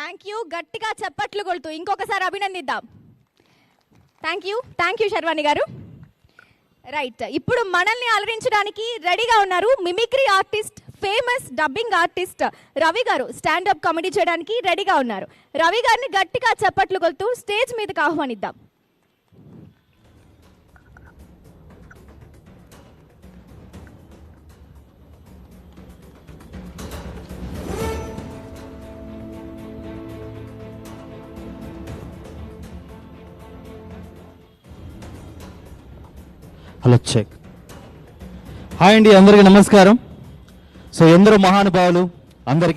Thank you. గట్టిగా చప్పట్లు కొడుతూ ఇంకొకసారి అభినందిద్దాం. థ్యాంక్ యూ శర్వాణి గారు. రైట్, ఇప్పుడు మనల్ని అలరించడానికి రెడీగా ఉన్నారు mimicry artist, famous dubbing artist Ravi గారు. స్టాండప్ కామెడీ చేయడానికి రెడీగా ఉన్నారు. రవి గారిని గట్టిగా చప్పట్లు కొడుతూ స్టేజ్ మీదకి ఆహ్వానిద్దాం. Hello check. హాయ్ అండి, అందరికీ నమస్కారం. సో ఎందరో మహానుభావులు అందరికీ